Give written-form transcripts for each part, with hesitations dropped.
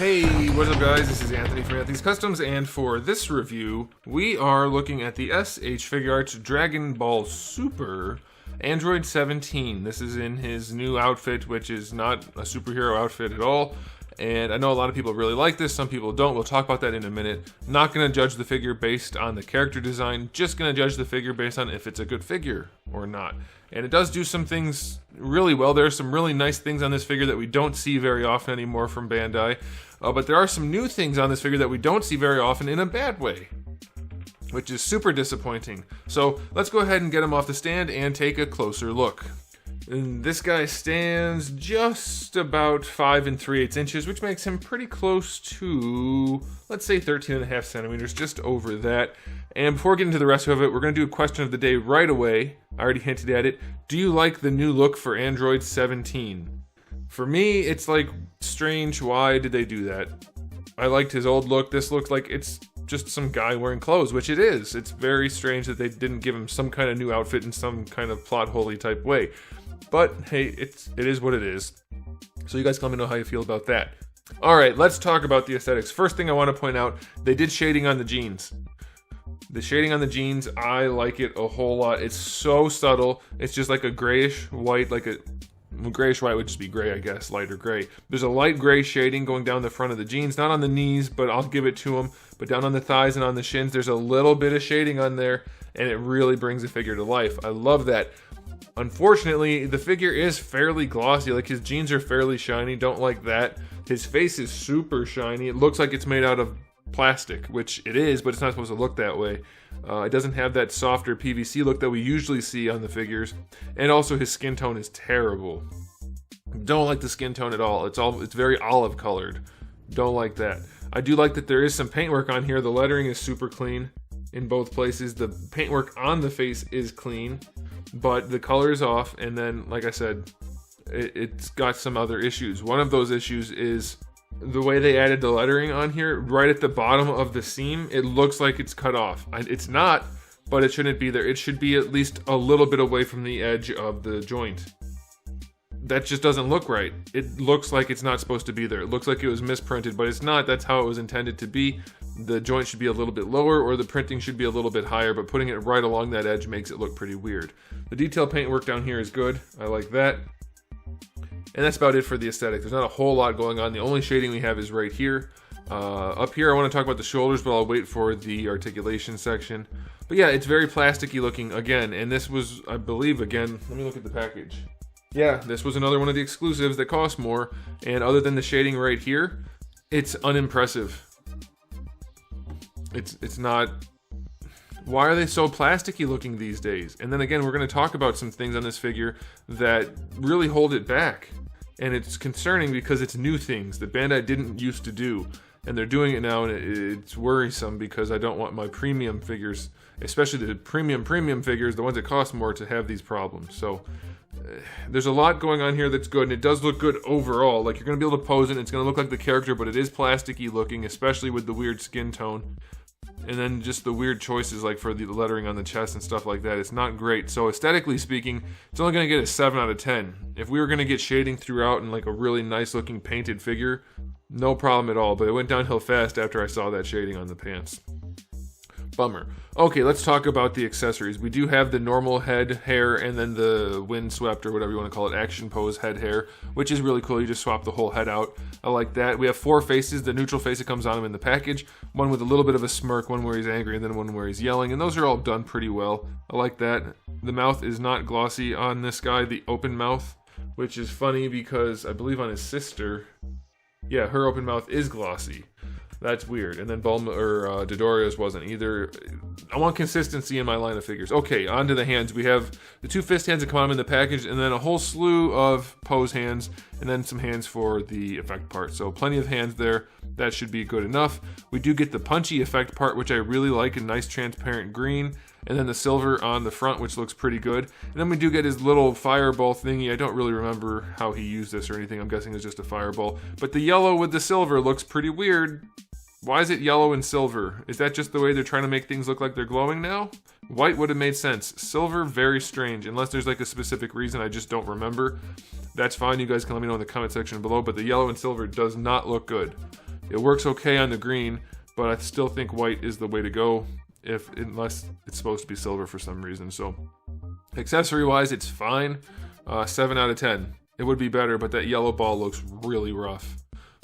Hey, what's up guys? This is Anthony from Anthony's Customs, and for this review, we are looking at the SH Figuarts Dragon Ball Super Android 17. This is in his new outfit, which is not a superhero outfit at all. And I know a lot of people really like this, some people don't. We'll talk about that in a minute. Not going to judge the figure based on the character design, just going to judge the figure based on if it's a good figure or not. And it does do some things really well. There are some really nice things on this figure that we don't see very often anymore from Bandai. But there are some new things on this figure that we don't see very often in a bad way, which is super disappointing. So let's go ahead and get him off the stand and take a closer look. And this guy stands just about 5 3/8 inches, which makes him pretty close to, let's say, 13.5 centimeters, just over that. And before getting to the rest of it, we're going to do a question of the day right away. I already hinted at it. Do you like the new look for Android 17? For me, it's like strange. Why did they do that? I liked his old look. This looks like it's just some guy wearing clothes, which it is. It's very strange that they didn't give him some kind of new outfit in some kind of plot holy type way. But hey, it is what it is. So you guys let me know how you feel about that. Alright, let's talk about the aesthetics. First thing I want to point out, they did shading on the jeans. The shading on the jeans, I like it a whole lot. It's so subtle. It's just like a grayish white, like a grayish white would just be gray, I guess, lighter gray. There's a light gray shading going down the front of the jeans, not on the knees, but I'll give it to them. But down on the thighs and on the shins, there's a little bit of shading on there, and it really brings the figure to life. I love that. Unfortunately, the figure is fairly glossy. Like, his jeans are fairly shiny. Don't like that. His face is super shiny. It looks like it's made out of plastic, which it is, but it's not supposed to look that way. It doesn't have that softer PVC look that we usually see on the figures. And also, his skin tone is terrible. Don't like the skin tone at all. It's very olive colored. Don't like that. I do like that there is some paintwork on here. The lettering is super clean in both places. The paintwork on the face is clean, but the color is off. And then, like I said, it's got some other issues. One of those issues is the way they added the lettering on here, right at the bottom of the seam. It looks like it's cut off. It's not, but it shouldn't be there. It should be at least a little bit away from the edge of the joint. That just doesn't look right. It looks like it's not supposed to be there. It looks like it was misprinted, but it's not. That's how it was intended to be. The joint should be a little bit lower, or the printing should be a little bit higher, but putting it right along that edge makes it look pretty weird. The detail paintwork down here is good. I like that. And that's about it for the aesthetic. There's not a whole lot going on. The only shading we have is right here. Up here, I want to talk about the shoulders, but I'll wait for the articulation section. But yeah, it's very plasticky looking again. And this was, I believe, again, let me look at the package. Yeah, this was another one of the exclusives that cost more. And other than the shading right here, it's unimpressive. It's not... Why are they so plasticky looking these days? And then again, we're going to talk about some things on this figure that really hold it back. And it's concerning because it's new things that Bandai didn't used to do. And they're doing it now, and it's worrisome because I don't want my premium figures, especially the premium figures, the ones that cost more, to have these problems. So there's a lot going on here that's good, and it does look good overall. Like, you're going to be able to pose it, and it's going to look like the character, but it is plasticky looking, especially with the weird skin tone. And then just the weird choices, like for the lettering on the chest and stuff like that. It's not great. So aesthetically speaking, it's only going to get a 7 out of 10. If we were going to get shading throughout and like a really nice looking painted figure, no problem at all. But it went downhill fast after I saw that shading on the pants. Bummer. Okay, let's talk about the accessories. We do have the normal head hair and then the windswept, or whatever you want to call it, action pose head hair, which is really cool. You just swap the whole head out. I like that. We have 4 faces. The neutral face that comes on him in the package. One with a little bit of a smirk, one where he's angry, and then one where he's yelling. And those are all done pretty well. I like that. The mouth is not glossy on this guy, the open mouth, which is funny because I believe on his sister, yeah, her open mouth is glossy. That's weird. And then Bulma or Dodoria's wasn't either. I want consistency in my line of figures. Okay, on to the hands. We have the 2 fist hands that come out in the package, and then a whole slew of pose hands, and then some hands for the effect part. So plenty of hands there. That should be good enough. We do get the punchy effect part, which I really like, a nice transparent green, and then the silver on the front, which looks pretty good. And then we do get his little fireball thingy. I don't really remember how he used this or anything. I'm guessing it's just a fireball. But the yellow with the silver looks pretty weird. Why is it yellow and silver? Is that just the way they're trying to make things look like they're glowing now? White would have made sense. Silver, very strange. Unless there's like a specific reason I just don't remember. That's fine. You guys can let me know in the comment section below. But the yellow and silver does not look good. It works okay on the green, but I still think white is the way to go, unless it's supposed to be silver for some reason. So accessory wise, it's fine. 7 out of 10. It would be better, but that yellow ball looks really rough.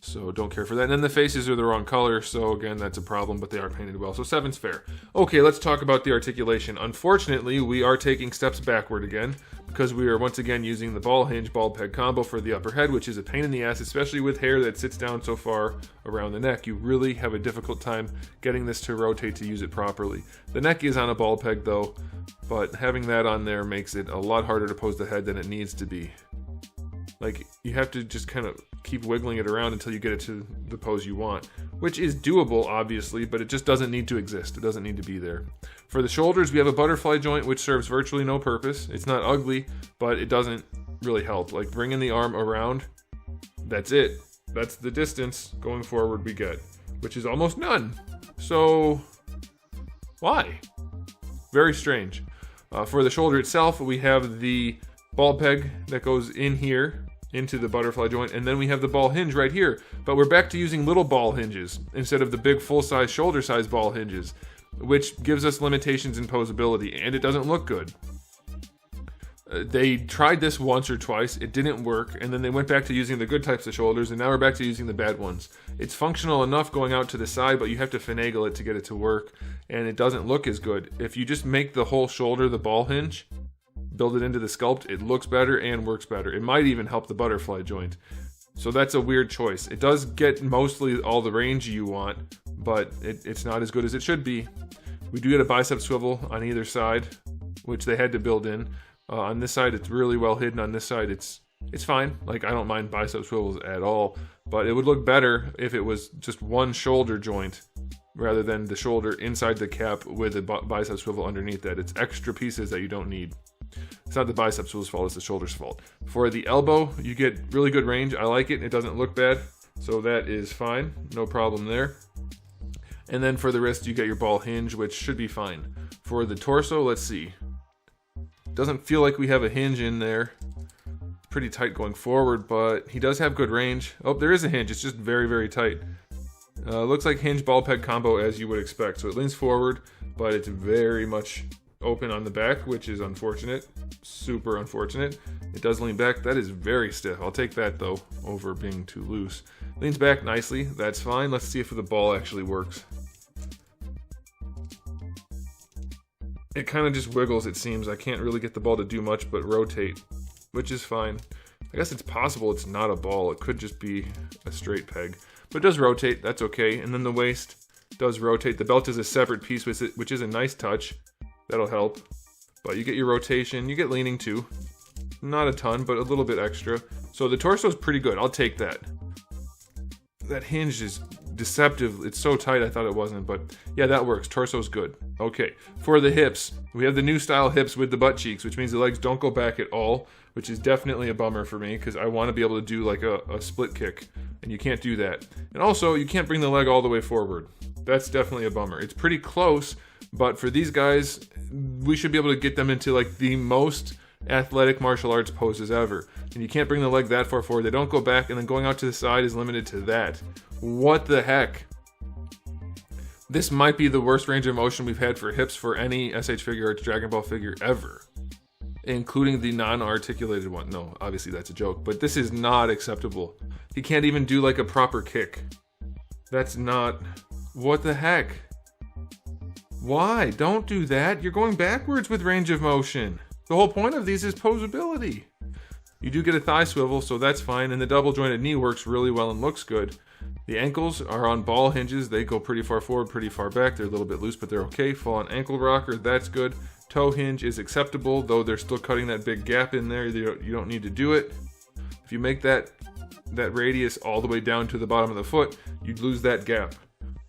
So don't care for that. And then the faces are the wrong color, so again, that's a problem, but they are painted well. So 7's fair. Okay, let's talk about the articulation. Unfortunately, we are taking steps backward again, because we are once again using the ball hinge ball peg combo for the upper head, which is a pain in the ass, especially with hair that sits down so far around the neck. You really have a difficult time getting this to rotate to use it properly. The neck is on a ball peg though, but having that on there makes it a lot harder to pose the head than it needs to be. Like, you have to just kind of keep wiggling it around until you get it to the pose you want, which is doable, obviously, but it just doesn't need to exist. It doesn't need to be there. For the shoulders, we have a butterfly joint, which serves virtually no purpose. It's not ugly, but it doesn't really help. Like, bringing the arm around, that's it. That's the distance going forward we get, which is almost none. So, why? Very strange. For the shoulder itself, we have the ball peg that goes in here into the butterfly joint, and then we have the ball hinge right here, but we're back to using little ball hinges instead of the big full-size shoulder size ball hinges, which gives us limitations in posability, and it doesn't look good. They tried this once or twice, it didn't work, and then they went back to using the good types of shoulders, and now we're back to using the bad ones. It's functional enough going out to the side, but you have to finagle it to get it to work, and it doesn't look as good. If you just make the whole shoulder the ball hinge, build it into the sculpt, it looks better and works better. It might even help the butterfly joint. So that's a weird choice. It does get mostly all the range you want, but it's not as good as it should be. We do get a bicep swivel on either side, which they had to build in. On this side, it's really well hidden. On this side, it's fine. Like, I don't mind bicep swivels at all, but it would look better if it was just one shoulder joint rather than the shoulder inside the cap with a bicep swivel underneath that. It's extra pieces that you don't need. It's not the bicep swivel's fault, it's the shoulder's fault. For the elbow, you get really good range. I like it. It doesn't look bad, so that is fine. No problem there. And then for the wrist, you get your ball hinge, which should be fine. For the torso, let's see. Doesn't feel like we have a hinge in there. Pretty tight going forward, but he does have good range. Oh, there is a hinge. It's just very, very tight. Looks like hinge ball peg combo as you would expect. So it leans forward, but it's very much open on the back, which is unfortunate. Super unfortunate. It does lean back. That is very stiff. I'll take that though over being too loose. Leans back nicely. That's fine. Let's see if the ball actually works. It kind of just wiggles, it seems. I can't really get the ball to do much but rotate, which is fine. I guess it's possible it's not a ball. It could just be a straight peg, but it does rotate. That's okay. And then the waist does rotate. The belt is a separate piece with it, which is a nice touch. That'll help. But you get your rotation. You get leaning too. Not a ton, but a little bit extra. So the torso is pretty good. I'll take that. That hinge is deceptive. It's so tight I thought it wasn't, but yeah, that works. Torso's good. Okay, for the hips, we have the new style hips with the butt cheeks, which means the legs don't go back at all, which is definitely a bummer for me because I want to be able to do like a split kick, and you can't do that. And also, you can't bring the leg all the way forward. That's definitely a bummer. It's pretty close, but for these guys, we should be able to get them into like the most athletic martial arts poses ever. And you can't bring the leg that far forward. They don't go back, and then going out to the side is limited to that. What the heck? This might be the worst range of motion we've had for hips for any SH Figuarts Dragon Ball figure ever, including the non-articulated one. No, obviously that's a joke, but this is not acceptable. He can't even do like a proper kick. That's not... What the heck? Why? Don't do that. You're going backwards with range of motion. The whole point of these is posability. You do get a thigh swivel, so that's fine, and the double jointed knee works really well and looks good. The ankles are on ball hinges. They go pretty far forward, pretty far back. They're a little bit loose, but they're okay. Full on ankle rocker, that's good. Toe hinge is acceptable, though they're still cutting that big gap in there. You don't need to do it. If you make that radius all the way down to the bottom of the foot, you'd lose that gap.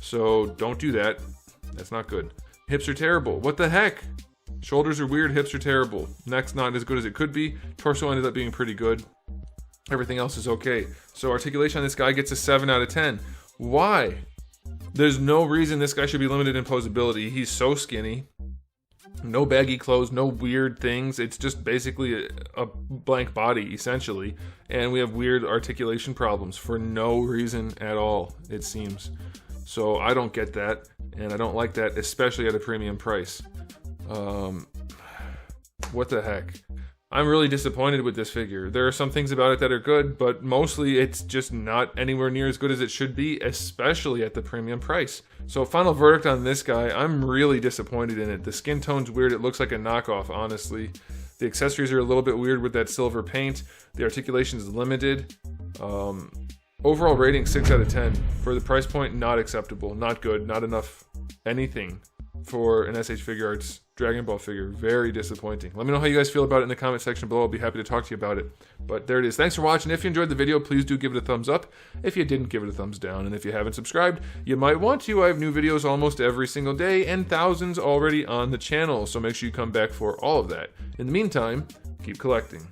So don't do that. That's not good. Hips are terrible. What the heck? Shoulders are weird, hips are terrible. Neck's not as good as it could be. Torso ended up being pretty good. Everything else is okay. So articulation on this guy gets a 7 out of 10. Why? There's no reason this guy should be limited in posability. He's so skinny. No baggy clothes, no weird things. It's just basically a blank body, essentially. And we have weird articulation problems for no reason at all, it seems. So I don't get that, and I don't like that, especially at a premium price. What the heck? I'm really disappointed with this figure. There are some things about it that are good, but mostly it's just not anywhere near as good as it should be, especially at the premium price. So final verdict on this guy, I'm really disappointed in it. The skin tone's weird, it looks like a knockoff, honestly. The accessories are a little bit weird with that silver paint. The articulation is limited. Overall rating 6 out of 10. For the price point, not acceptable, not good, not enough anything for an SH Figuarts Dragon Ball figure. Very disappointing. Let me know how you guys feel about it in the comment section below. I'll be happy to talk to you about it. But there it is. Thanks for watching. If you enjoyed the video, please do give it a thumbs up. If you didn't, give it a thumbs down. And if you haven't subscribed, you might want to. I have new videos almost every single day and thousands already on the channel. So make sure you come back for all of that. In the meantime, keep collecting.